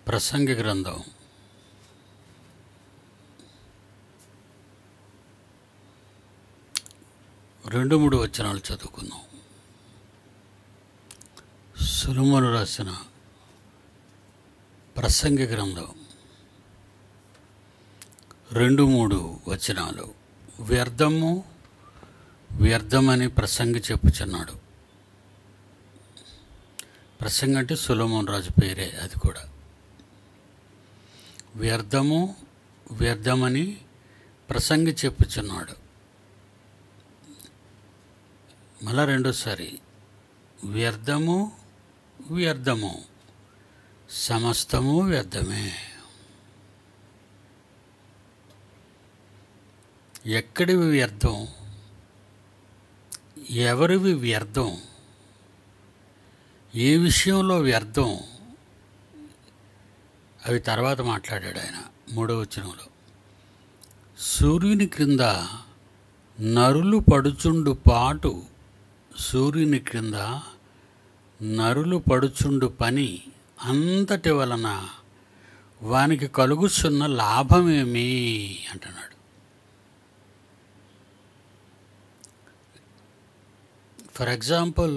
ప్రసంగి గ్రంథం 2-3 వచనాలు చదువుకుందాం. సొలొమోను రాసిన ప్రసంగి గ్రంథం 2-3 వచనాలు. వ్యర్థము వ్యర్థమని ప్రసంగి చెప్పుచున్నాడు. ప్రసంగి అంటే సొలొమోను రాజు పేరే. అది కూడా వ్యర్థము వ్యర్థమని ప్రసంగి చెప్పుచున్నాడు. మళ్ళా రెండోసారి వ్యర్థము వ్యర్థము, సమస్తము వ్యర్థమే. ఎక్కడివి వ్యర్థం, ఎవరివి వ్యర్థం, ఏ విషయంలో వ్యర్థం, అవి తర్వాత మాట్లాడాడు ఆయన 3వ వచనంలో. సూర్యుని క్రింద నరులు పడుచుండు పాటు, సూర్యుని క్రింద నరులు పడుచుండు పని అంతటి వలన వానికి కలుగుతున్న లాభమేమి అంటున్నాడు. ఫర్ ఎగ్జాంపుల్,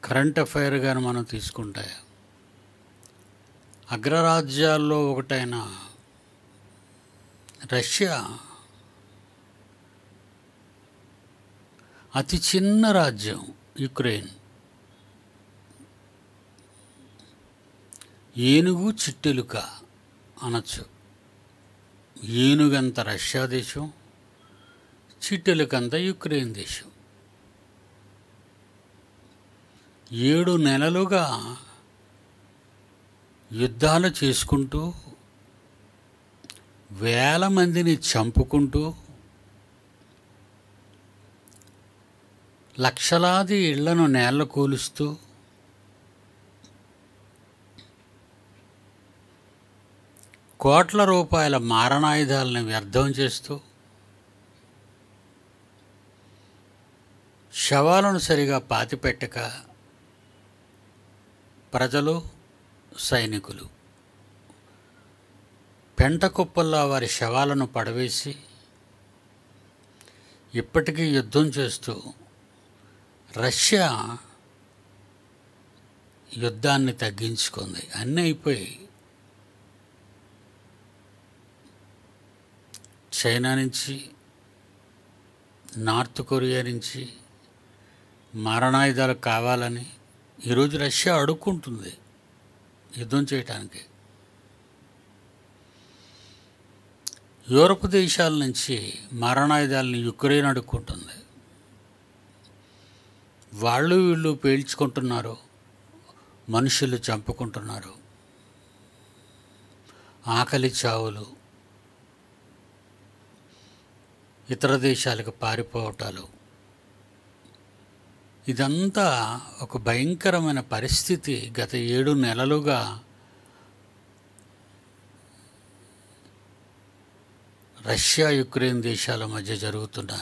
కరెంట్ అఫైర్ కానీ మనం తీసుకుంటే, అగ్రరాజ్యాల్లో ఒకటైన రష్యా అతి చిన్న రాజ్యం యుక్రెయిన్. ఏనుగు చిట్టెలుక అనొచ్చు. ఏనుగంత రష్యా దేశం, చిట్టెలుకంత యుక్రెయిన్ దేశం. 7 నెలలుగా యుద్ధాలు చేసుకుంటూ, వేల మందిని చంపుకుంటూ, లక్షలాది ఇళ్లను నేల కూలుస్తూ, కోట్ల రూపాయల మారణాయుధాలను వ్యర్థం చేస్తూ, శవాలను సరిగా పాతిపెట్టక ప్రజలు, సైనికులు పెంట కుప్పల్లో వారి శవాలను పడవేసి ఇప్పటికీ యుద్ధం చేస్తూ, రష్యా యుద్ధాన్ని తగ్గించుకుంది. అన్నీ అయిపోయి చైనా నుంచి, నార్త్ కొరియా నుంచి మారణాయుధాలు కావాలని ఈరోజు రష్యా అడుక్కుంటుంది యుద్ధం చేయటానికి. యూరప్ దేశాల నుంచి మారణాయుధాలని యుక్రెయిన్ అడుక్కుంటుంది. వాళ్ళు వీళ్ళు పేల్చుకుంటున్నారు, మనుషులు చంపుకుంటున్నారు, ఆకలి చావులు, ఇతర దేశాలకు పారిపోవటాలు. ఇదంతా ఒక భయంకరమైన పరిస్థితి గత 7 నెలలుగా రష్యా యుక్రెయిన్ దేశాల మధ్య జరుగుతున్న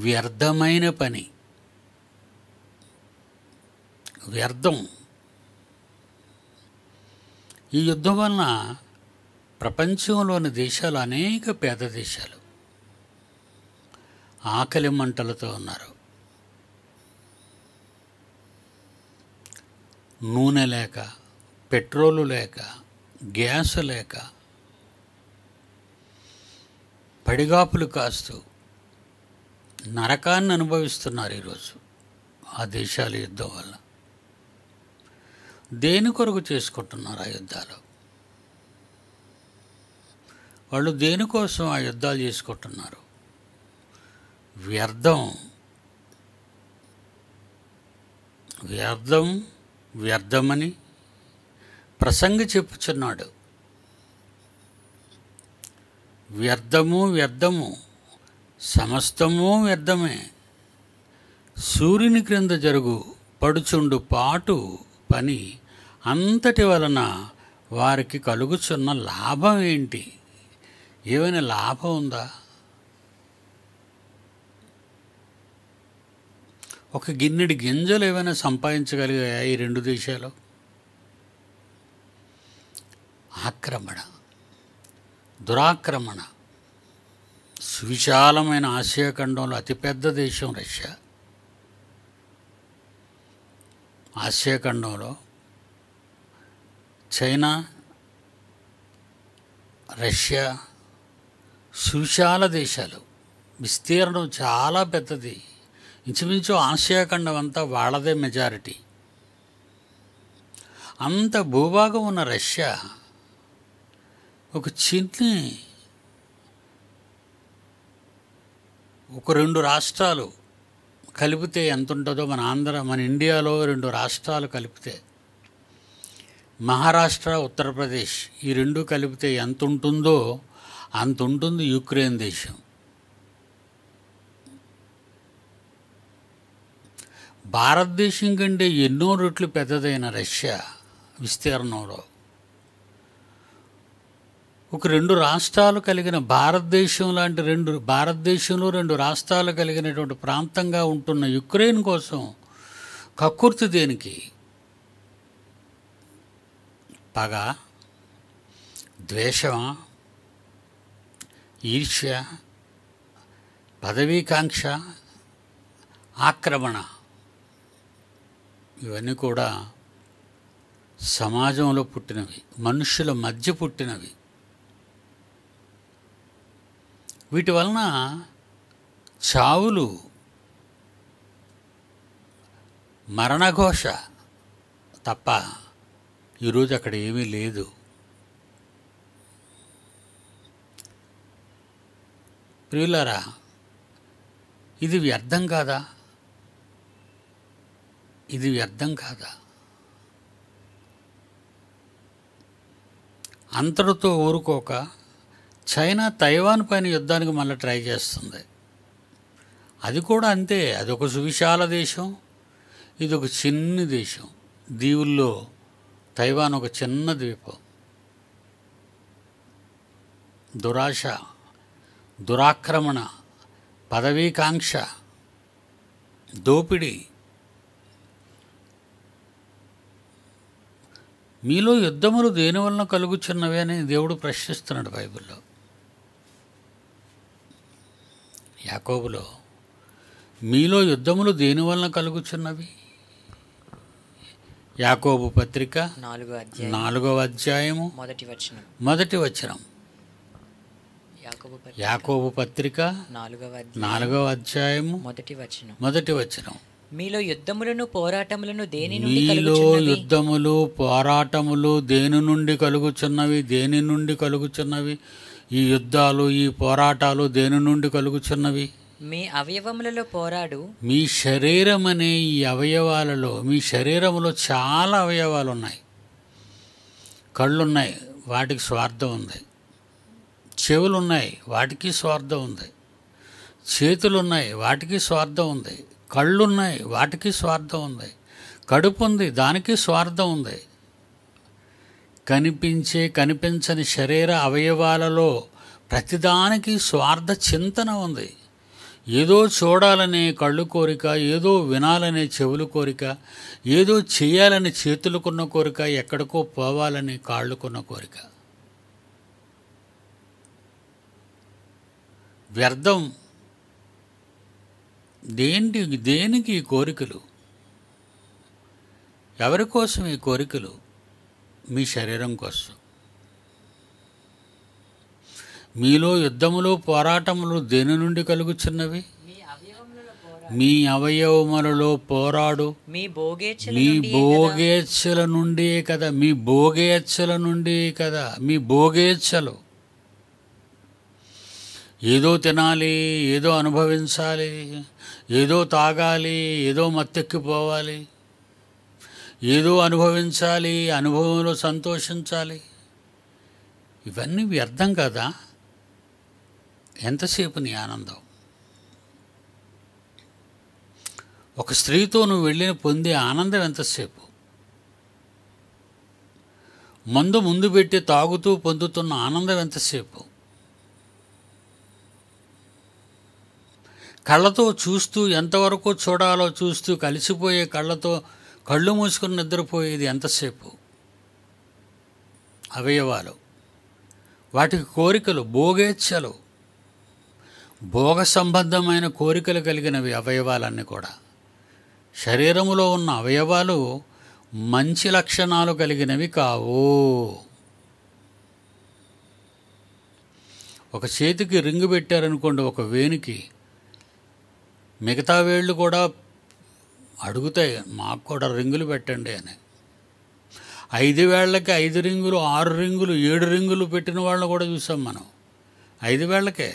వ్యర్థమైన పని. వ్యర్థం. ఈ యుద్ధం వలన ప్రపంచంలోని దేశాలు, అనేక పేద దేశాలు ఆకలి మంటలతో ఉన్నారు. నూనె లేక, పెట్రోలు లేక, గ్యాస్ లేక పడిగాపులు కాస్తూ నరకాన్ని అనుభవిస్తున్నారు ఈరోజు ఆ దేశాల యుద్ధం వల్ల. దేని కొరకు చేసుకుంటున్నారు ఆ యుద్ధాలు? వాళ్ళు దేనికోసం ఆ యుద్ధాలు చేసుకుంటున్నారు? వ్యర్థం. వ్యర్థం వ్యర్థమని ప్రసంగి చెప్పుచున్నాడు. వ్యర్థము వ్యర్థము, సమస్తము వ్యర్థమే. సూర్యుని క్రింద జరుగు పడుచుండు పాటు పని అంతటి వలన వారికి కలుగుచున్న లాభం ఏంటి? ఏమైనా లాభం ఉందా? ఒక గిన్నెడి గింజలు ఏమైనా సంపాదించగలిగాయా ఈ రెండు దేశాలు? ఆక్రమణ, దురాక్రమణ. సువిశాలమైన ఆసియా ఖండంలో అతిపెద్ద దేశం రష్యా. ఆసియా ఖండంలో చైనా, రష్యా సువిశాల దేశాలు. విస్తీర్ణం చాలా పెద్దది. ఇంచుమించు ఆసియా ఖండం అంతా వాళ్ళదే మెజారిటీ. అంత భూభాగం ఉన్న రష్యా ఒక రెండు రాష్ట్రాలు కలిపితే ఎంత ఉంటుందో, మన ఇండియాలో రెండు రాష్ట్రాలు కలిపితే, మహారాష్ట్ర, ఉత్తరప్రదేశ్ ఈ రెండు కలిపితే ఎంత ఉంటుందో అంత ఉంటుంది యుక్రెయిన్ దేశం. భారతదేశం కంటే ఎన్నో రెట్లు పెద్దదైన రష్యా విస్తీర్ణంలో ఒక రెండు రాష్ట్రాలు కలిగిన భారతదేశం లాంటి భారతదేశంలో రెండు రాష్ట్రాలు కలిగినటువంటి ప్రాంతంగా ఉంటున్న యుక్రెయిన్ కోసం కక్కుర్తి దేనికి? పగ, ద్వేషమా, ఈర్ష్య, పదవీకాంక్ష, ఆక్రమణ. ఇవన్నీ కూడా సమాజంలో పుట్టినవి, మనుషుల మధ్య పుట్టినవి. వీటి వలన చావులు, మరణఘోష తప్ప ఈరోజు అక్కడ ఏమీ లేదు. ప్రియులారా, ఇది వ్యర్థం కాదా? ఇది వ్యర్థం కాదా? అంతటితో ఊరుకోక చైనా తైవాన్ పైన యుద్ధానికి మళ్ళీ ట్రై చేస్తుంది. అది కూడా అంతే. అదొక సువిశాల దేశం, ఇది ఒక చిన్న దేశం. దీవుల్లో తైవాన్ ఒక చిన్న ద్వీపం. దురాశ, దురాక్రమణ, పదవీకాంక్ష, దోపిడీ. మీలో యుద్ధములు దేనివలన కలుగుచున్నవి అని దేవుడు ప్రశ్నిస్తున్నాడు బైబిల్లో. యాకోబులో మీలో యుద్ధములు దేనివలన కలుగుచున్నవి? యాకోబు పత్రిక 4వ అధ్యాయము మొదటి వచనం. యాకోబు పత్రిక 4వ అధ్యాయము మొదటి వచనం. మీలో యుద్ధములను పోరాటములను దేని నుండి కలుగుచున్నవి? దేని నుండి కలుగుచున్నవి? ఈ యుద్ధాలు, ఈ పోరాటాలు దేని నుండి కలుగుచున్నవి? మీ అవయవములలో పోరాడు. మీ శరీరం అనే ఈ అవయవాలలో, మీ శరీరంలో చాలా అవయవాలు ఉన్నాయి. కళ్ళున్నాయి, వాటికి స్వార్థం ఉంది. చెవులున్నాయి, వాటికి స్వార్థం ఉంది. చేతులున్నాయి, వాటికి స్వార్థం ఉంది. కళ్ళున్నాయి, వాటికి స్వార్థం ఉంది. కడుపు ఉంది, దానికి స్వార్థం ఉంది. కనిపించని శరీర అవయవాలలో ప్రతిదానికి స్వార్థ చింతన ఉంది. ఏదో చూడాలనే కళ్ళు కోరిక, ఏదో వినాలనే చెవులు కోరిక, ఏదో చేయాలని చేతులకున్న కోరిక, ఎక్కడికో పోవాలని కాళ్ళకున్న కోరిక. వ్యర్థం. దేనికి ఈ కోరికలు? ఎవరి కోసం ఈ కోరికలు? మీ శరీరం కోసం. మీలో యుద్ధములు పోరాటములు దేని నుండి కలుగుచున్నవి? మీ అవయవములలో పోరాడు. మీ భోగేచ్ఛల నుండి కదా. మీ భోగేచ్ఛలు. ఏదో తినాలి, ఏదో అనుభవించాలి, ఏదో తాగాలి, ఏదో మత్తెక్కిపోవాలి, ఏదో అనుభవించాలి, అనుభవంలో సంతోషించాలి. ఇవన్నీ వ్యర్థం కదా? ఎంతసేపు నీ ఆనందం? ఒక స్త్రీతో నువ్వు వెళ్ళిన పొందే ఆనందం ఎంతసేపు? మందు ముందు పెట్టి తాగుతూ పొందుతున్న ఆనందం ఎంతసేపు? కళ్ళతో చూస్తూ ఎంతవరకు చూడాలో చూస్తూ కలిసిపోయే కళ్ళతో కళ్ళు మూసుకుని నిద్రపోయేది ఎంతసేపు? అవయవాలు, వాటికి కోరికలు, భోగేచ్ఛలు, భోగ సంబంధమైన కోరికలు కలిగినవి అవయవాలన్నీ కూడా. శరీరములో ఉన్న అవయవాలు మంచి లక్షణాలు కలిగినవి కావు. ఒక చేతికి రింగు పెట్టారనుకోండి, ఒక వేనికి, మిగతా వేళ్ళు కూడా అడుగుతాయి, మాకు కూడా రింగులు పెట్టండి అని. 5 వేళ్ళకి 5 రింగులు, 6 రింగులు, 7 రింగులు పెట్టిన వాళ్ళని కూడా చూసాం మనం. 5 వేళ్ళకే,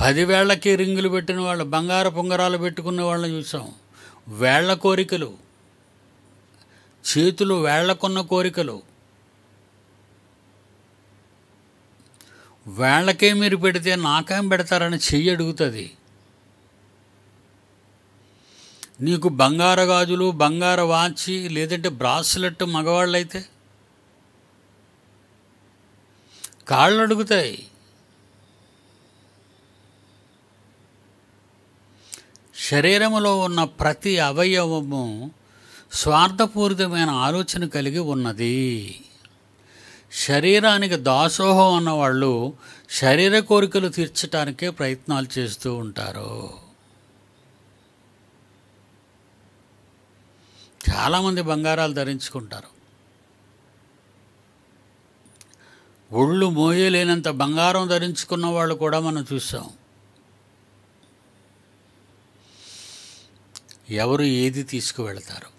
10 వేళ్ళకి రింగులు పెట్టిన వాళ్ళు, బంగారు పొంగరాలు పెట్టుకున్న వాళ్ళని చూసాం. వేళ్ల కోరికలు, చేతులు వేళ్లకున్న కోరికలు. వేళ్లకే మీరు పెడితే నాకేం పెడతారని చెయ్యి అడుగుతుంది. నీకు బంగారు గాజులు, బంగారు వాచి, లేదంటే బ్రాస్లెట్ మగవాళ్ళైతే కాళ్ళు అడుగుతాయి. శరీరములో ఉన్న ప్రతి అవయవము స్వార్థపూరితమైన ఆలోచన కలిగి ఉన్నది. శరీరానికి దాసోహం అన్నవాళ్ళు శరీర కోరికలు తీర్చడానికే ప్రయత్నాలు చేస్తూ ఉంటారు. చాలామంది బంగారాలు ధరించుకుంటారు. ఒళ్ళు మోయలేనంత బంగారం ధరించుకున్న వాళ్ళు కూడా మనం చూసాం. ఎవరు ఏది తీసుకువెళతారు,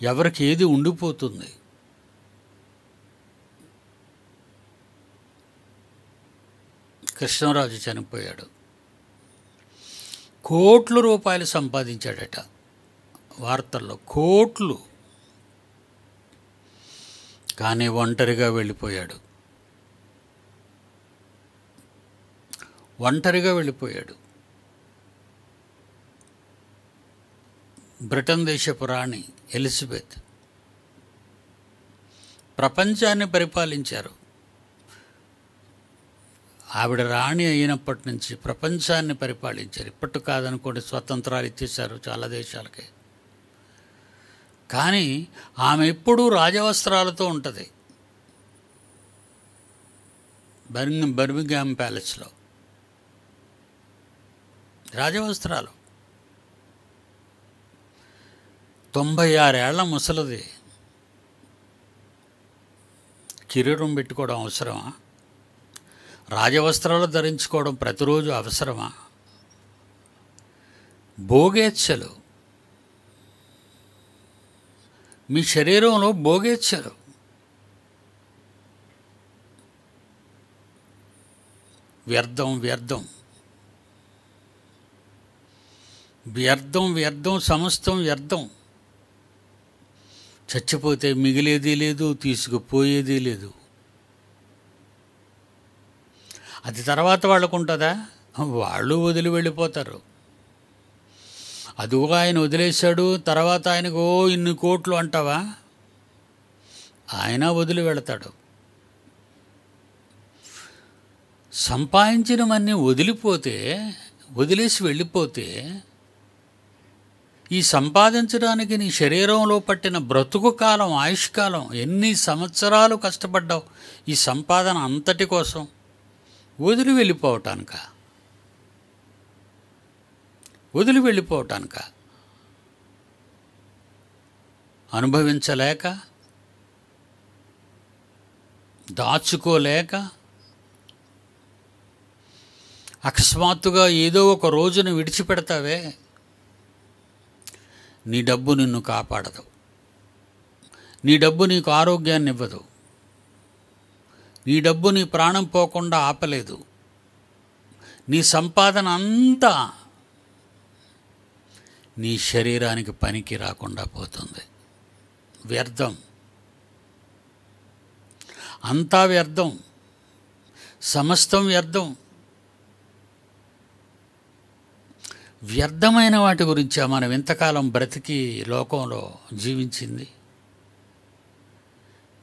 ఎవరికి ఏది ఉండిపోతుంది? కృష్ణరాజు చనిపోయాడు, కోట్ల రూపాయలు సంపాదించాడట. వార్తల్లో కోట్లు. కానీ ఒంటరిగా వెళ్ళిపోయాడు. బ్రిటన్ దేశపు రాణి ఎలిజబెత్ ప్రపంచాన్ని పరిపాలించారు. ఆవిడ రాణి అయినప్పటి నుంచి ప్రపంచాన్ని పరిపాలించారు. ఇప్పటి కాదనుకోండి, స్వతంత్రాలు ఇచ్చేశారు చాలా దేశాలకి. కానీ ఆమె ఎప్పుడూ రాజవస్త్రాలతో ఉంటుంది. బర్మింగ్హామ్ ప్యాలెస్లో రాజవస్త్రాలు. 96 ఏళ్ల ముసలిది. కిరీటం పెట్టుకోవడం అవసరమా? రాజవస్త్రాలు ధరించుకోవడం ప్రతిరోజు అవసరమా? భోగేచ్ఛలు, మీ శరీరంలో భోగేచ్ఛలు. వ్యర్థం వ్యర్థం వ్యర్థం వ్యర్థం సమస్తం వ్యర్థం. చచ్చిపోతే మిగిలేది లేదు, తీసుకుపోయేది లేదు. అది తర్వాత వాళ్ళకు ఉంటుందా? వాళ్ళు వదిలి వెళ్ళిపోతారు. అదిగో ఆయన వదిలేశాడు, తర్వాత ఆయనకు ఇన్ని కోట్లు అంటావా? ఆయన వదిలి వెళతాడు. సంపాదించినవన్నీ వదిలేసి వెళ్ళిపోతే ఈ సంపాదించడానికి నీ శరీరంలో పట్టిన బ్రతుకు కాలం, ఆయుష్కాలం, ఎన్ని సంవత్సరాలు కష్టపడ్డావు ఈ సంపాదన అంతటి కోసం? వదిలి వెళ్ళిపోవటానిక? అనుభవించలేక, దాచుకోలేక, అకస్మాత్తుగా ఏదో ఒక రోజున విడిచిపెడతావే. నీ డబ్బు నిన్ను కాపాడదు. నీ డబ్బు నీకు ఆరోగ్యాన్ని ఇవ్వదు. నీ డబ్బు నీ ప్రాణం పోకుండా ఆపలేదు. నీ సంపాదన అంతా నీ శరీరానికి పనికి రాకుండా పోతుంది. వ్యర్థం, అంతా వ్యర్థం, సమస్తం వ్యర్థం. వ్యర్థమైన వాటి గురించా మనం ఇంతకాలం బ్రతికి లోకంలో జీవించింది?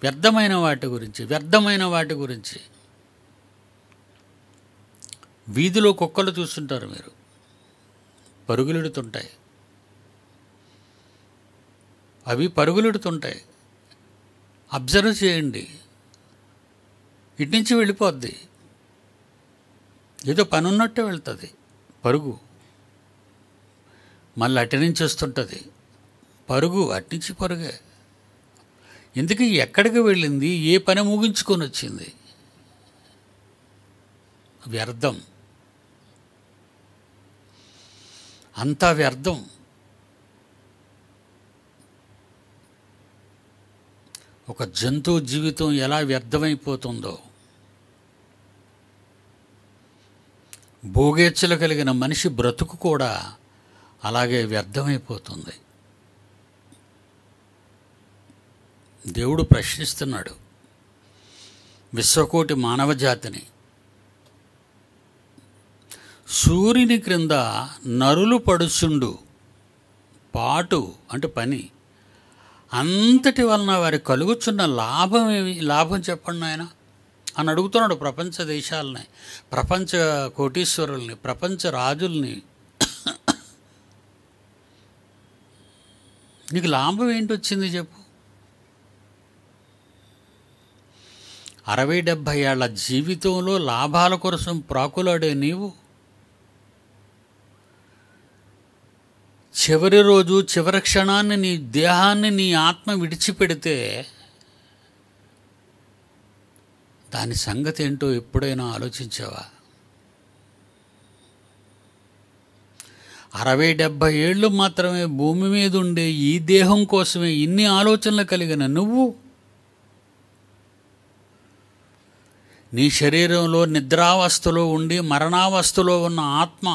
వ్యర్థమైన వాటి గురించి వీధిలో కుక్కలు చూస్తుంటారు మీరు, పరుగులెడుతుంటాయి. అవి పరుగులెడుతుంటాయి, అబ్జర్వ్ చేయండి. ఇటు నుంచి వెళ్ళిపోద్ది, ఏదో పని ఉన్నట్టే వెళ్తుంది పరుగు. మళ్ళీ అటు నుంచి వస్తుంటుంది పరుగు, అట్నుంచి పరుగే. ఎందుకు ఎక్కడికి వెళ్ళింది, ఏ పని ముగించుకొని వచ్చింది? వ్యర్థం, అంతా వ్యర్థం. ఒక జంతువు జీవితం ఎలా వ్యర్థమైపోతుందో, భోగేచ్ఛలు కలిగిన మనిషి బ్రతుకు కూడా అలాగే వ్యర్థమైపోతుంది. దేవుడు ప్రశ్నిస్తున్నాడు విశ్వకోటి మానవ జాతిని. సూర్యుని క్రింద నరులు పడుచుండు పాటు అంటే పని అంతటి వలన వారి కలుగుచున్న లాభం ఏమి? లాభం చెప్పండి ఆయన అని అడుగుతున్నాడు ప్రపంచ దేశాలని, ప్రపంచ కోటీశ్వరుల్ని, ప్రపంచ రాజుల్ని. నీకు లాభం ఏంటి వచ్చింది చెప్పు? 60-70 ఏళ్ల జీవితంలో లాభాల కోసం ప్రాకులాడే నీవు చివరి రోజు, చివరి క్షణాన్ని, నీ దేహాన్ని, నీ ఆత్మ విడిచిపెడితే దాని సంగతి ఏంటో ఎప్పుడైనా ఆలోచించావా? 60-70 ఏళ్ళు మాత్రమే భూమి మీద ఉండే ఈ దేహం కోసమే ఇన్ని ఆలోచనలు కలిగిన నువ్వు నీ శరీరంలో నిద్రావస్థలో ఉండి మరణావస్థలో ఉన్న ఆత్మ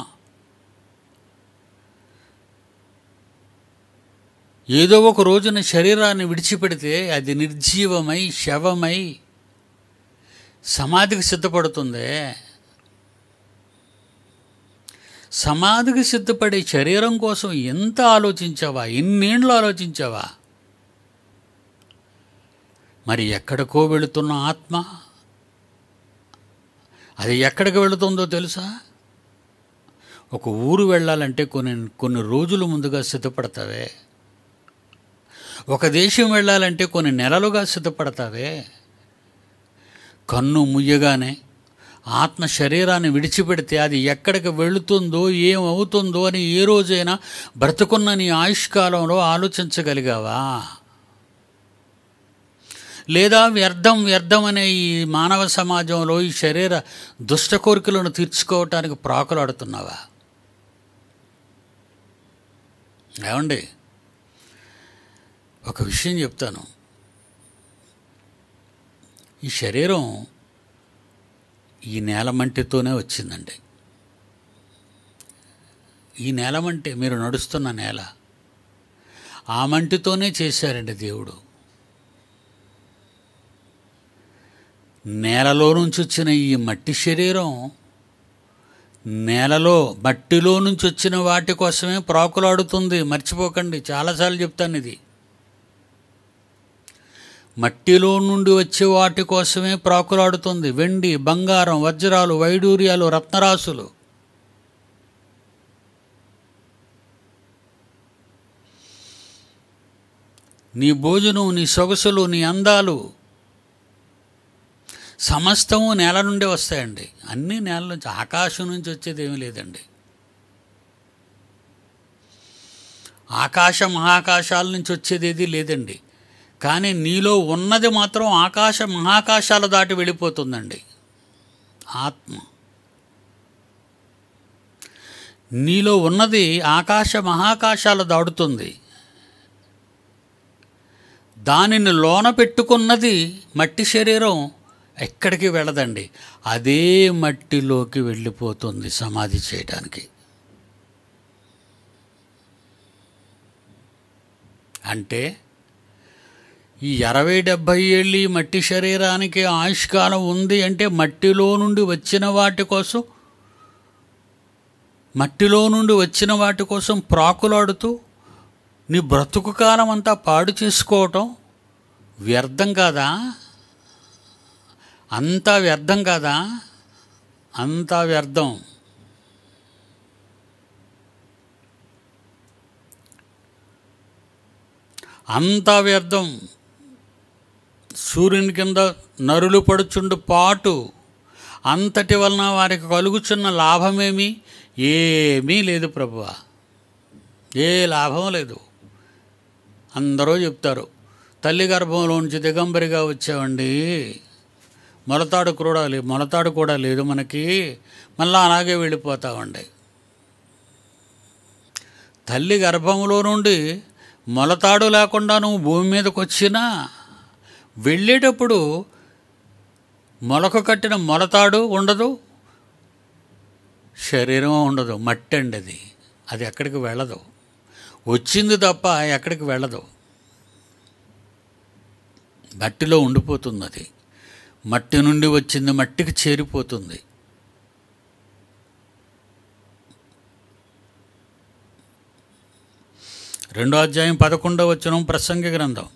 ఏదో ఒక రోజున శరీరాన్ని విడిచిపెడితే అది నిర్జీవమై శవమై సమాధికి సిద్ధపడుతుంది. సమాధికి సిద్ధపడే శరీరం కోసం ఎంత ఆలోచించావా? ఎన్నేళ్ళు ఆలోచించావా? మరి ఎక్కడికో వెళుతున్న ఆత్మ, అది ఎక్కడికి వెళుతుందో తెలుసా? ఒక ఊరు వెళ్ళాలంటే కొన్ని రోజులు ముందుగా సిద్ధపడతావే. ఒక దేశం వెళ్ళాలంటే కొన్ని నెలలుగా సిద్ధపడతావే. కన్ను ముయ్యగానే ఆత్మ శరీరాన్ని విడిచిపెడితే అది ఎక్కడికి వెళుతుందో, ఏమవుతుందో అని ఏ రోజైనా బ్రతుకున్న నీ ఆయుష్కాలంలో ఆలోచించగలిగావా? లేదా వ్యర్థం వ్యర్థం అనే ఈ మానవ సమాజంలో ఈ శరీర దుష్ట కోరికలను తీర్చుకోవటానికి ప్రాకులాడుతున్నావా? ఏమండి, ఒక విషయం చెప్తాను. ఈ శరీరం ఈ నేలమంటితోనే వచ్చిందండి. ఈ నేలమంటే మీరు నడుస్తున్న నేల, ఆ మంటితోనే చేశారండి దేవుడు. నేలలో నుంచి వచ్చిన ఈ మట్టి శరీరం మట్టిలో నుంచి వచ్చిన వాటి కోసమే ప్రాకులాడుతుంది. మర్చిపోకండి, చాలాసార్లు చెప్తాను ఇది. మట్టిలో నుండి వచ్చే వాటి కోసమే ప్రాకులాడుతుంది. వెండి, బంగారం, వజ్రాలు, వైడూర్యాలు, రత్నరాసులు. నీ భోజనం, నీ సొగసులు, నీ అందాలు సమస్తము నేల నుండే వస్తాయండి. అన్నీ నేల నుంచి, ఆకాశం నుంచి వచ్చేది ఏమీ లేదండి. ఆకాశ మహాకాశాల నుంచి వచ్చేది ఏది లేదండి. కానీ నీలో ఉన్నది మాత్రం ఆకాశ మహాకాశాలు దాటి వెళ్ళిపోతుందండి. ఆత్మ నీలో ఉన్నది ఆకాశ మహాకాశాలు దాటుతుంది. దానిని లోన పెట్టుకున్నది మట్టి శరీరం ఎక్కడికి వెళ్ళదండి, అదే మట్టిలోకి వెళ్ళిపోతుంది సమాధి చేయడానికి. అంటే ఈ 60-70 ఏళ్ళు ఈ మట్టి శరీరానికి ఆయుష్కాలం ఉంది అంటే మట్టిలో నుండి వచ్చిన వాటి కోసం ప్రాకులాడుతూ నీ బ్రతుకు కాలం అంతా పాడు చేసుకోవటం వ్యర్థం కాదా? అంతా వ్యర్థం కాదా అంతా వ్యర్థం. అంతా వ్యర్థం. సూర్యుని కింద నరులు పడుచుండు పాటు అంతటి వలన వారికి కలుగుచున్న లాభమేమి? ఏమీ లేదు ప్రభువా, ఏ లాభం లేదు. అందరూ చెప్తారు, తల్లి గర్భంలో నుంచి దిగంబరిగా వచ్చామండి, మొలతాడు కూడా లేదు మనకి, మళ్ళీ అలాగే వెళ్ళిపోతామండి. తల్లి గర్భంలో నుండి మొలతాడు లేకుండా నువ్వు భూమి మీదకి వచ్చినా వెళ్ళేటప్పుడు మొలక కట్టిన మొలతాడు ఉండదు, శరీరం ఉండదు, మట్టి అండి అది. అది ఎక్కడికి వెళ్ళదు, వచ్చింది తప్ప ఎక్కడికి వెళ్ళదు, మట్టిలో ఉండిపోతుంది. అది మట్టి నుండి వచ్చింది మట్టికి చేరిపోతుంది. రెండో అధ్యాయం 11వ వచనం, ప్రసంగి గ్రంథం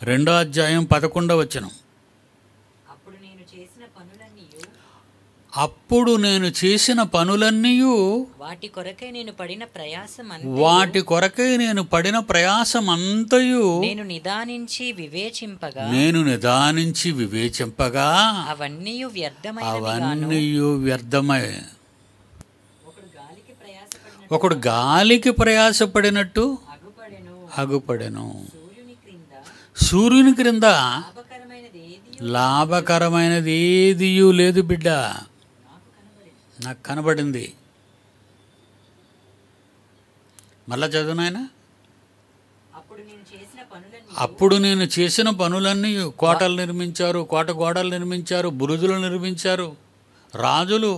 2వ అధ్యాయం 11వ వచనం. అప్పుడు నేను చేసిన పనులన్నీయు వాటి కొరకై నేను పడిన ప్రయాసమంతయు నేను నిదానించి వివేచింపగా అవన్నీ వ్యర్థమై. ఒకడు గాలికి ప్రయాసపడినట్టు అగుపడెను. సూర్యుని క్రింద లాభకరమైనది ఏదియూ లేదు బిడ్డ, నాకు కనబడింది. మళ్ళా చదువు నాయన. అప్పుడు నేను చేసిన పనులన్నీ కోటలు నిర్మించారు, కోట గోడలు నిర్మించారు, బురుజులు నిర్మించారు రాజులు.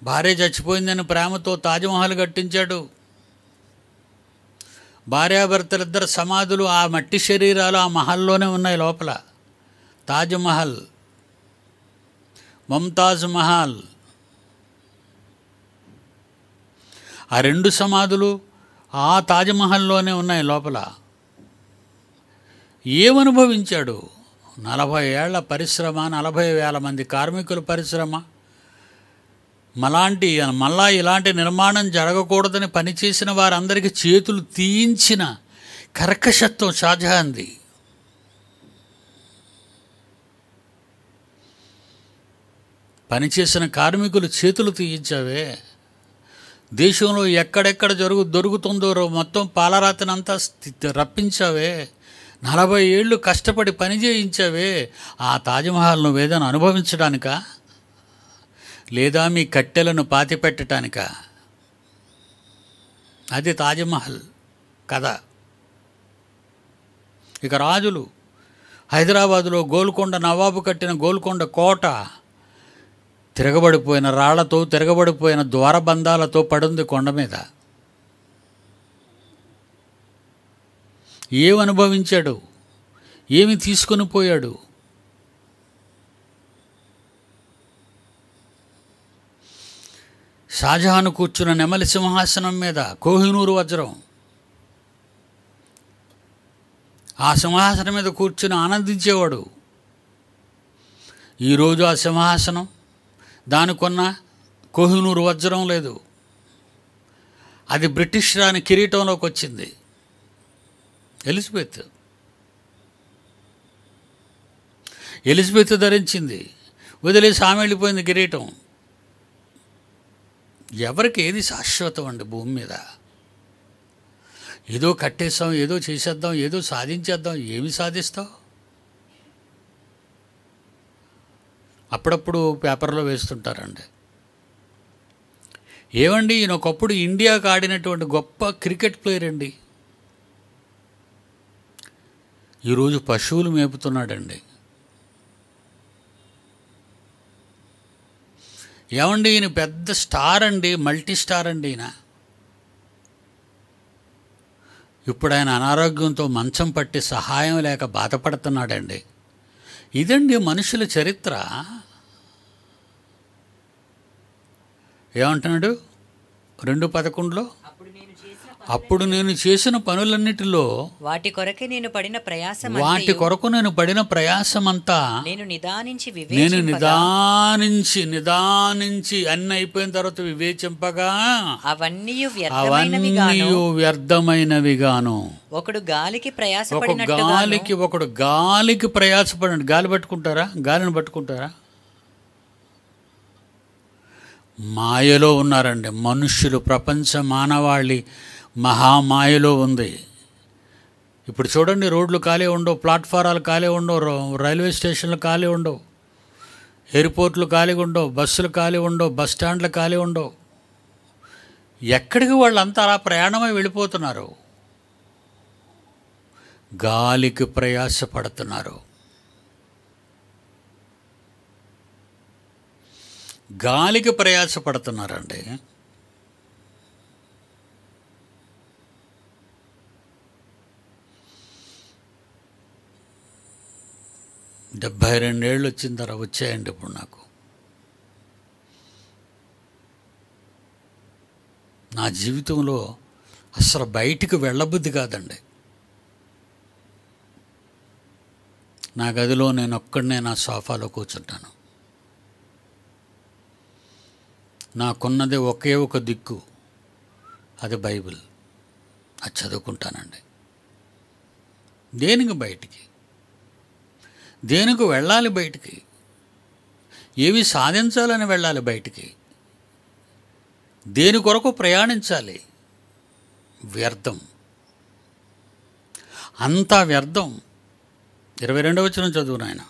భార్య చచ్చిపోయిందని ప్రేమతో తాజ్మహల్ కట్టించాడు. భార్యాభర్తలిద్దరు సమాధులు, ఆ మట్టి శరీరాలు ఆ మహల్లోనే ఉన్నాయి లోపల. తాజ్మహల్, ముంతాజ్ మహల్, ఆ 2 సమాధులు ఆ తాజ్మహల్లోనే ఉన్నాయి లోపల. ఏమనుభవించాడు? 40 ఏళ్ల పరిశ్రమ, 40,000 మంది కార్మికుల పరిశ్రమ. మళ్ళా ఇలాంటి నిర్మాణం జరగకూడదని పనిచేసిన వారందరికీ చేతులు తీయించిన కర్కశత్వం షాజహాన్ది. పనిచేసిన కార్మికులు చేతులు తీయించావే. దేశంలో ఎక్కడెక్కడ దొరుకుతుందో మొత్తం పాలరాతినంతా రప్పించావే. 40 ఏళ్ళు కష్టపడి పని చేయించావే. ఆ తాజ్మహల్ నువ్వేదైనా అనుభవించడానికా, లేదా మీ కట్టెలను పాతిపెట్టడానికా? అది తాజ్మహల్ కథ. ఇక రాజులు, హైదరాబాదులో గోల్కొండ నవాబు కట్టిన గోల్కొండ కోట తిరగబడిపోయిన రాళ్లతో, తిరగబడిపోయిన ద్వారబంధాలతో పడుంది కొండ మీద. ఏమనుభవించాడు? ఏమి తీసుకొని పోయాడు? షాజహాన్ కూర్చున్న నెమలి సింహాసనం మీద కోహినూరు వజ్రం. ఆ సింహాసనం మీద కూర్చుని ఆనందించేవాడు. ఈరోజు ఆ సింహాసనం, దానికొన్న కోహినూరు వజ్రం లేదు. అది బ్రిటిష్ రాణి కిరీటంలోకి వచ్చింది. ఎలిజబెత్ ధరించింది, వదిలేసి ఆమె వెళ్ళిపోయింది కిరీటం. ఎవరికి ఏది శాశ్వతం అండి భూమి మీద? ఏదో కట్టేస్తాం, ఏదో చేసేద్దాం, ఏదో సాధించేద్దాం. ఏమి సాధిస్తావు? అప్పుడప్పుడు పేపర్లో వేస్తుంటారండి, ఏమండి ఈయన ఒకప్పుడు ఇండియాకు ఆడినటువంటి గొప్ప క్రికెట్ ప్లేయర్ అండి, ఈరోజు పశువులు మేపుతున్నాడండి. ఏమండి ఈయన పెద్ద స్టార్ అండి, మల్టీ స్టార్ అండి ఈయన, ఇప్పుడు ఆయన అనారోగ్యంతో మంచం పట్టి సహాయం లేక బాధపడుతున్నాడండి. ఇదండి మనుషుల చరిత్ర. ఏమంటున్నాడు? 2:11 అప్పుడు నేను చేసిన అప్పుడు నేను చేసిన పనులన్నిటిలో వాటి కొరకే నేను పడిన ప్రయాసం వాటి కొరకు నేను పడిన ప్రయాసమంతా నేను నిదానించి నేను వివేచింపగా నిదానించి అన్ని అయిపోయిన తర్వాత వివేచింపగా అవన్నీ వ్యర్థమైనవిగాను అవన్నీ వ్యర్థమైనవిగాను. ఒకడు గాలికి ఒకడు ప్రయాసపడినట్టుగాను గాలికి ప్రయాసపడండి. గాలి పట్టుకుంటారా? గాలిని పట్టుకుంటారా? మాయలో ఉన్నారండి మనుష్యులు. ప్రపంచ మానవాళి మహామాయలో ఉంది. ఇప్పుడు చూడండి, రోడ్లు ఖాళీ ఉండవు, ప్లాట్ఫారాలు ఖాళీ ఉండవు, రైల్వే స్టేషన్లు ఖాళీ ఉండవు, ఎయిర్పోర్ట్లు ఖాళీగా ఉండవు, బస్సులు ఖాళీ ఉండవు, బస్ స్టాండ్లు ఖాళీ ఉండవు. ఎక్కడికి వాళ్ళంతా అలా ప్రయాణమై వెళ్ళిపోతున్నారు? గాలికి ప్రయాసపడుతున్నారు. గాలికి ప్రయాసపడుతున్నారండి. డెబ్భై 72 ఏళ్ళు వచ్చిన తర్వాత వచ్చాయండి ఇప్పుడు నాకు. నా జీవితంలో అసలు బయటికి వెళ్ళబుద్ధి కాదండి. నా గదిలో నేను ఒక్కడనే నా సోఫాలో కూర్చుంటాను. నాకున్నది ఒకే ఒక దిక్కు, అది బైబిల్. అది చదువుకుంటానండి. దేనికి బయటికి? దేనికి వెళ్ళాలి బయటికి? ఏవి సాధించాలని వెళ్ళాలి బయటికి? దేని కొరకు ప్రయాణించాలి? వ్యర్థం, అంతా వ్యర్థం. 22వ వచనం చదువు నాయన.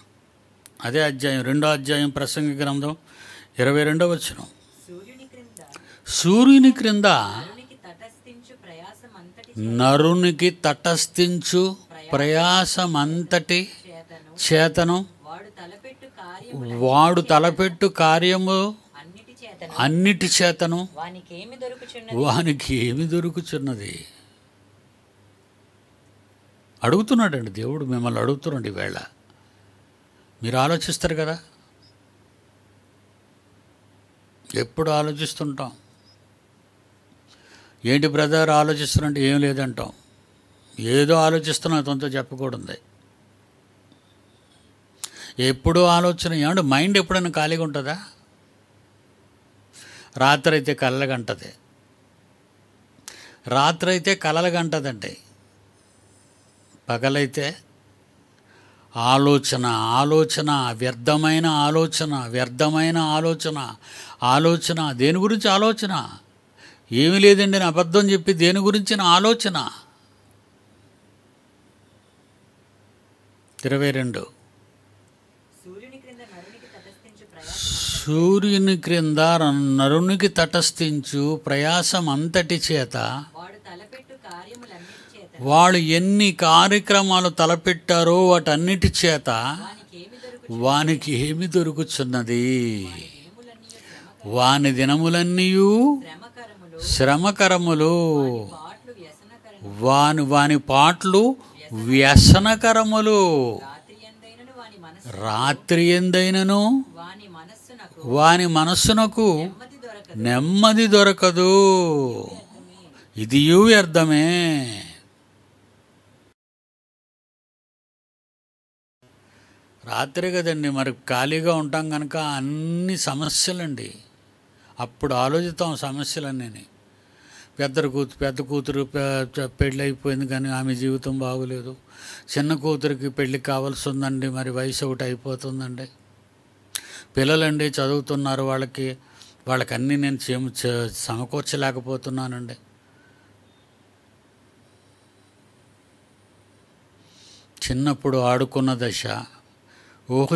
అదే అధ్యాయం, 2వ అధ్యాయం ప్రసంగి గ్రంథం 22వ వచనం. సూర్యుని క్రింద నరునికి తటస్థించు ప్రయాసమంతటి చేతను వాడు తలపెట్టు కార్యము అన్నిటి చేతను వానికి ఏమి దొరుకుచున్నది? అడుగుతున్నాడండి దేవుడు, మిమ్మల్ని అడుగుతున్నాడు ఈవేళ. మీరు ఆలోచిస్తారు కదా, ఎప్పుడు ఆలోచిస్తుంటాం. ఏంటి బ్రదర్ ఆలోచిస్తున్నట్టు? ఏం లేదంటాం. ఏదో ఆలోచిస్తున్నా అతనితో చెప్పకూడదు. ఎప్పుడూ ఆలోచన. ఏమంటే మైండ్ ఎప్పుడైనా ఖాళీగా ఉంటుందా? రాత్రి అయితే కలలుగంటది. రాత్రి అయితే కలలుగంటదండి. పగలైతే ఆలోచన ఆలోచన వ్యర్థమైన ఆలోచన వ్యర్థమైన ఆలోచన ఆలోచన. దేని గురించి ఆలోచన? ఏమీ లేదండి అని అబద్ధం చెప్పి దేని గురించిన ఆలోచన? 22 సూర్యుని క్రింద నరునికి తటస్థించు ప్రయాసం అంతటి చేత వాళ్ళు ఎన్ని కార్యక్రమాలు తలపెట్టారో వాటన్నిటి చేత వానికి ఏమి దొరుకుచున్నది? వాని దినములన్నీయు శ్రమకరములు, వాని పాటలు వ్యసనకరములు. రాత్రి ఎందైనను వాని మనస్సునకు నెమ్మది దొరకదు. ఇదియు వ్యర్థమే. రాత్రి కదండి, మరి ఖాళీగా ఉంటాం కనుక అన్ని సమస్యలండి. అప్పుడు ఆలోచిస్తాం సమస్యలన్నీ. పెద్ద కూతురు పెళ్ళి అయిపోయింది కానీ ఆమె జీవితం బాగోలేదు. చిన్న కూతురికి పెళ్ళి కావాల్సి ఉందండి, మరి వయసు ఒకటి అయిపోతుందండి. పిల్లలండి చదువుతున్నారు, వాళ్ళకి అన్నీ నేను సమకూర్చలేకపోతున్నానండి. చిన్నప్పుడు ఆడుకున్న దశ, ఊహ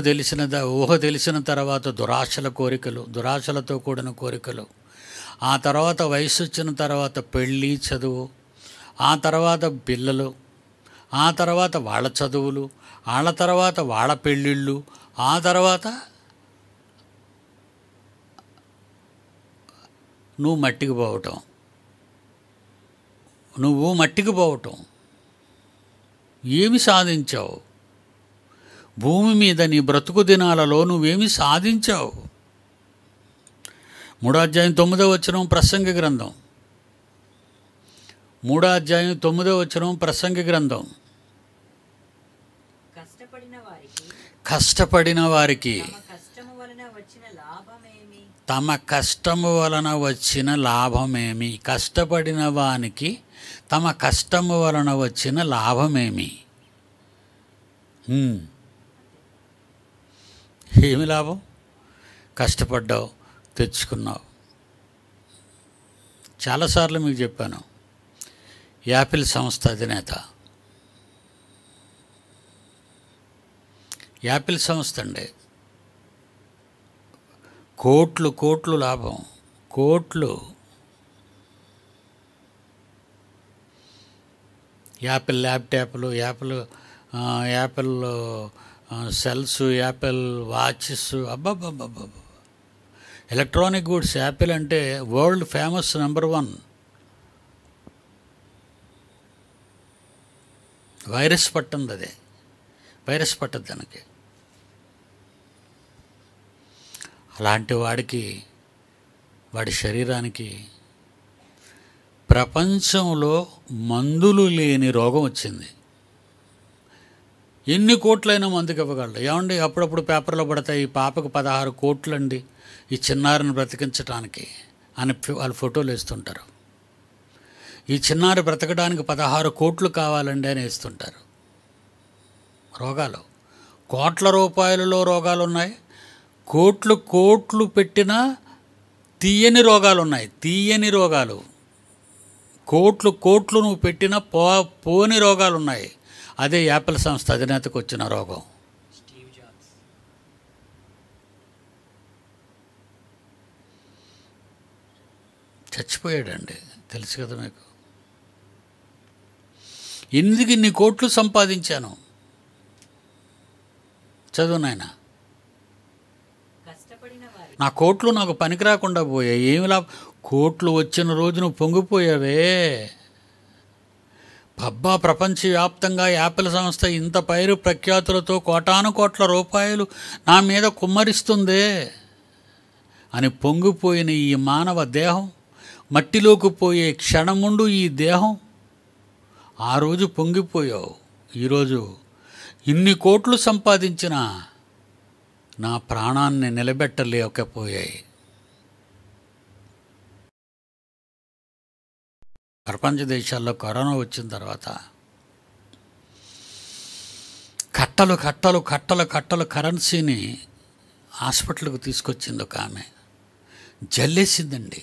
తెలిసిన తర్వాత దురాశలతో కూడిన కోరికలు. ఆ తర్వాత వయసు వచ్చిన తర్వాత పెళ్ళి, చదువు, ఆ తర్వాత పిల్లలు, ఆ తర్వాత వాళ్ళ చదువులు, వాళ్ళ తర్వాత వాళ్ళ పెళ్ళిళ్ళు, ఆ తర్వాత నువ్వు మట్టికి పోవటం. ఏమి సాధించావు భూమి మీద? నీ బ్రతుకు దినాలలో నువ్వేమి సాధించావు? 3:9 ప్రసంగి గ్రంథం. 3:9 ప్రసంగి గ్రంథం. కష్టపడిన వారికి తమ కష్టము వలన వచ్చిన లాభమేమి? కష్టపడిన వానికి తమ కష్టము వలన వచ్చిన లాభమేమి? ఏమి లాభం? కష్టపడ్డావు, తెచ్చుకున్నావు. చాలాసార్లు మీకు చెప్పాను, యాపిల్ సంస్థ అధినేత, యాపిల్ సంస్థ అండి, కోట్లు లాభం, కోట్లు. యాపిల్ ల్యాప్టాప్లు, యాపిల్ సెల్స్, యాపిల్ వాచెస్, అబ్బాబ్బాబ్బా, ఎలక్ట్రానిక్ గూడ్స్. యాపిల్ అంటే వరల్డ్ ఫేమస్ నెంబర్ 1. వైరస్ పట్టింది, అదే వైరస్ పట్టదు దానికి. అలాంటి వాడికి, వాడి శరీరానికి ప్రపంచంలో మందులు లేని రోగం వచ్చింది. ఎన్ని కోట్లైనా మందుకి ఇవ్వగలడు. ఏమండి, అప్పుడప్పుడు పేపర్లో పడతాయి, ఈ పాపకు 16 కోట్లండి ఈ చిన్నారిని బ్రతికించడానికి అని వాళ్ళు ఫోటోలు వేస్తుంటారు. ఈ చిన్నారి బ్రతకడానికి 16 కోట్లు కావాలండి అని వేస్తుంటారు. రోగాలు, కోట్ల రూపాయలలో రోగాలు ఉన్నాయి. కోట్లు పెట్టినా తీయని రోగాలు ఉన్నాయి, తీయని రోగాలు. కోట్లు నువ్వు పెట్టినా పోని రోగాలు ఉన్నాయి. అదే యాపిల్ సంస్థ అధినేతకు వచ్చిన రోగం. చచ్చిపోయాడండి, తెలుసు కదా మీకు. ఎందుకు ఇన్ని కోట్లు సంపాదించాను? చదువు నాయన. నా కోట్లు నాకు పనికి రాకుండా పోయాయి. ఏమి లాభం? కోట్లు వచ్చిన రోజున పొంగిపోయావే. పబ్బా, ప్రపంచవ్యాప్తంగా యాపిల్ సంస్థ ఇంత పైరు ప్రఖ్యాతులతో కోటాను కోట్ల రూపాయలు నా మీద కుమ్మరిస్తుందే అని పొంగిపోయిన ఈ మానవ దేహం, మట్టిలోకి పోయే క్షణముండు ఈ దేహం. ఆ రోజు పొంగిపోయావు. ఈరోజు ఇన్ని కోట్లు సంపాదించిన నా ప్రాణాన్ని నిలబెట్టలేకపోయాయి. ప్రపంచ దేశాల్లో కరోనా వచ్చిన తర్వాత కట్టలు కరెన్సీని హాస్పిటల్కి తీసుకొచ్చింది ఒక ఆమె. జల్లేసిందండి.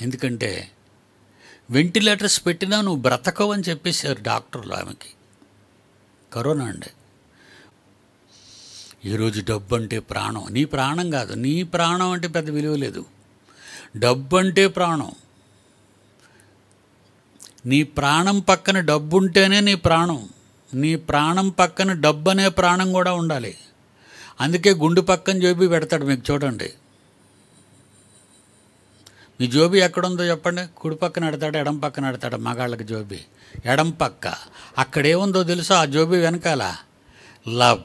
ఎందుకంటే వెంటిలేటర్స్ పెట్టినా నువ్వు బ్రతకవు అని చెప్పేశారు డాక్టర్లు ఆమెకి. కరోనా అండి. ఈరోజు డబ్బు అంటే ప్రాణం. నీ ప్రాణం కాదు, నీ ప్రాణం అంటే పెద్ద విలువ లేదు. డబ్బు అంటే ప్రాణం. నీ ప్రాణం పక్కన డబ్బు ఉంటేనే నీ ప్రాణం. నీ ప్రాణం పక్కన డబ్బు అనే ప్రాణం కూడా ఉండాలి. అందుకే గుండు పక్కన జోబీ పెడతాడు. మీకు చూడండి, మీ జోబీ ఎక్కడుందో చెప్పండి. కుడి పక్కన పెడతాడు, ఎడం పక్కన పెడతాడు. మగాళ్ళకి జోబీ ఎడం పక్క. అక్కడేముందో తెలుసా? ఆ జోబీ వెనకాల లవ్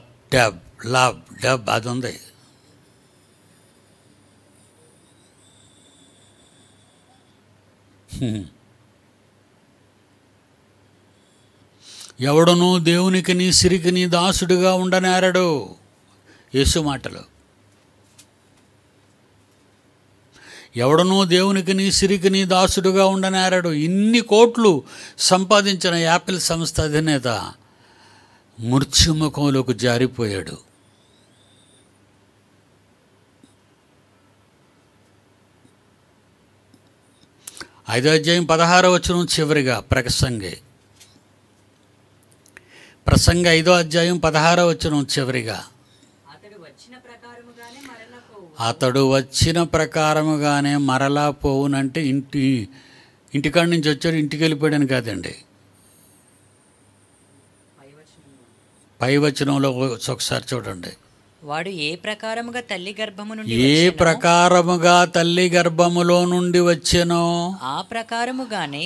డబ్ అది ఉంది. ఎవడనూ దేవునికి నీ సిరికి నీ దాసుడుగా ఉండనేరడు. యేసు మాటలు. ఎవడనూ దేవునికి నీ సిరికి నీ దాసుడుగా ఉండనేరడు. ఇన్ని కోట్లు సంపాదించిన యాపిల్ సంస్థ అధినేత మృత్యుముఖంలోకి జారిపోయాడు. ఐదో అధ్యాయం 16వ వచనం చివరిగా ప్రసంగి 5వ అధ్యాయం 16వ వచనం చివరిగా, అతడు వచ్చిన ప్రకారముగానే మరలా పోవునంటే ఇంటికాడి నుంచి వచ్చాడు, ఇంటికి వెళ్ళిపోయాడని కాదండి. పై వచనంలో ఒకసారి చూడండి. వాడు ఏ ప్రకారముగా తల్లి గర్భములో నుండి వచ్చెనో ఆ ప్రకారముగానే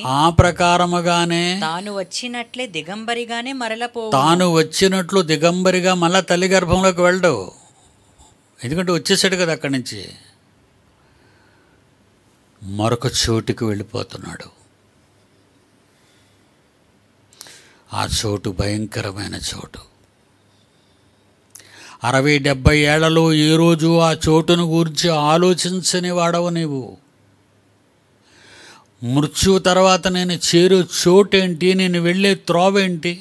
తాను వచ్చినట్లు దిగంబరిగా మళ్ళా తల్లి గర్భంలోకి వెళ్ళడు. ఎందుకంటే వచ్చేసాడు కదా అక్కడి నుంచి. మరొక చోటుకి వెళ్ళిపోతున్నాడు. ఆ చోటు భయంకరమైన చోటు. 60-70 ఏళ్లలో ఏ రోజు ఆ చోటును గురించి ఆలోచించని వాడవు నీవు. మృత్యువు తర్వాత నేను చేరే చోటేంటి, నేను వెళ్ళే త్రోవేంటి?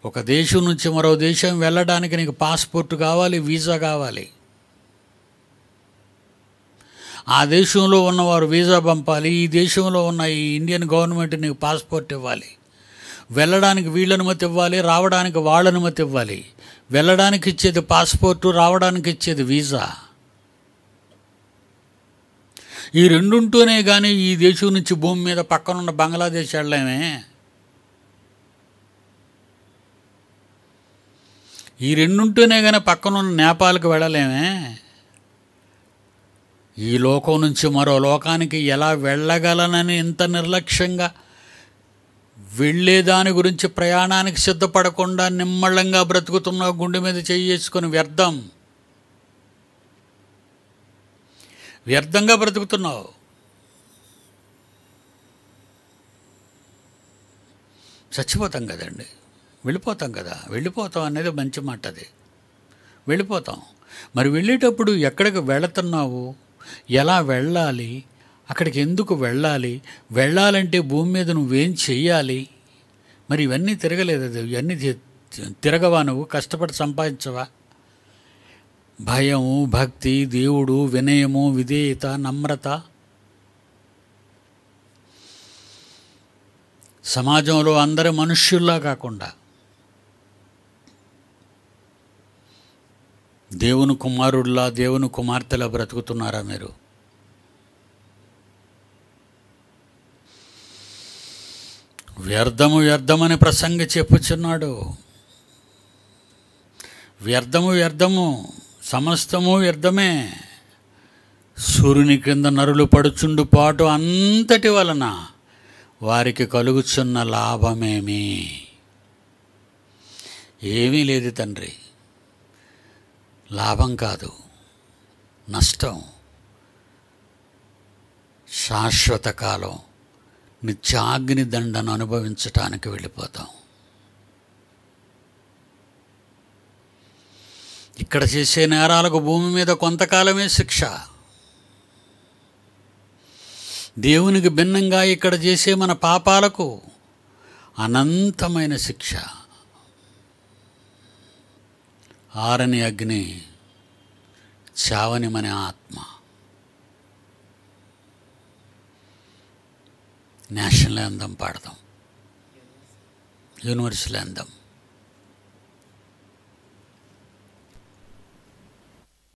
ఒక దేశం నుంచి మరో దేశం వెళ్ళడానికి నీకు పాస్పోర్ట్ కావాలి, వీసా కావాలి. ఆ దేశంలో ఉన్నవారు వీసా పంపాలి, ఈ దేశంలో ఉన్న ఈ ఇండియన్ గవర్నమెంట్ నీకు పాస్పోర్ట్ ఇవ్వాలి. వెళ్ళడానికి వీళ్ళ అనుమతి ఇవ్వాలి, రావడానికి వాళ్ళ అనుమతి ఇవ్వాలి. వెళ్ళడానికి ఇచ్చేది పాస్పోర్టు, రావడానికి ఇచ్చేది వీసా. ఈ రెండుంటూనే కానీ ఈ దేశం నుంచి భూమి మీద పక్కనున్న బంగ్లాదేశ్ వెళ్ళలేమే. ఈ రెండుంటూనే కానీ పక్కనున్న నేపాల్కి వెళ్ళలేమే. ఈ లోకం నుంచి మరో లోకానికి ఎలా వెళ్ళగలనని ఇంత నిర్లక్ష్యంగా వెళ్ళేదాని గురించి ప్రయాణానికి సిద్ధపడకుండా నిమ్మళంగా బ్రతుకుతున్నావు. గుండె మీద చేసుకొని వ్యర్థంగా బ్రతుకుతున్నావు. చచ్చిపోతాం కదండి, వెళ్ళిపోతాం కదా. వెళ్ళిపోతాం అనేది మంచి మాట. అది వెళ్ళిపోతాం. మరి వెళ్ళేటప్పుడు ఎక్కడికి వెళుతున్నావు, ఎలా వెళ్ళాలి, అక్కడికి ఎందుకు వెళ్ళాలి, వెళ్ళాలంటే భూమి మీద నువ్వేం చెయ్యాలి? మరి ఇవన్నీ తిరగలేదు. అది ఇవన్నీ తిరగవా? నువ్వు కష్టపడి సంపాదించవా? భయము, భక్తి, దేవుడు, వినయము, విధేయత, నమ్రత, సమాజంలో అందరి మనుష్యుల్లా కాకుండా దేవుని కుమారుల్లా, దేవుని కుమార్తెలా బ్రతుకుతున్నారా మీరు? వ్యర్థము వ్యర్థమని ప్రసంగి చెప్పుచున్నాడు. వ్యర్థము వ్యర్థము, సమస్తము వ్యర్థమే. సూర్యుని క్రింద నరులు పడుచుండు పాటు అంతటి వలన వారికి కలుగుచున్న లాభమేమి? ఏమీ లేదు తండ్రి. లాభం కాదు, నష్టం. శాశ్వత కాలం నిత్యాగ్ని దండను అనుభవించటానికి వెళ్ళిపోతాం. ఇక్కడ చేసే నేరాలకు భూమి మీద కొంతకాలమే శిక్ష. దేవునికి భిన్నంగా ఇక్కడ చేసే మన పాపాలకు అనంతమైన శిక్ష. ఆరని అగ్ని, చావని మన ఆత్మ. నేషనల్ యాంథమ్ పాడదాం, యూనివర్సల్ యాంథమ్.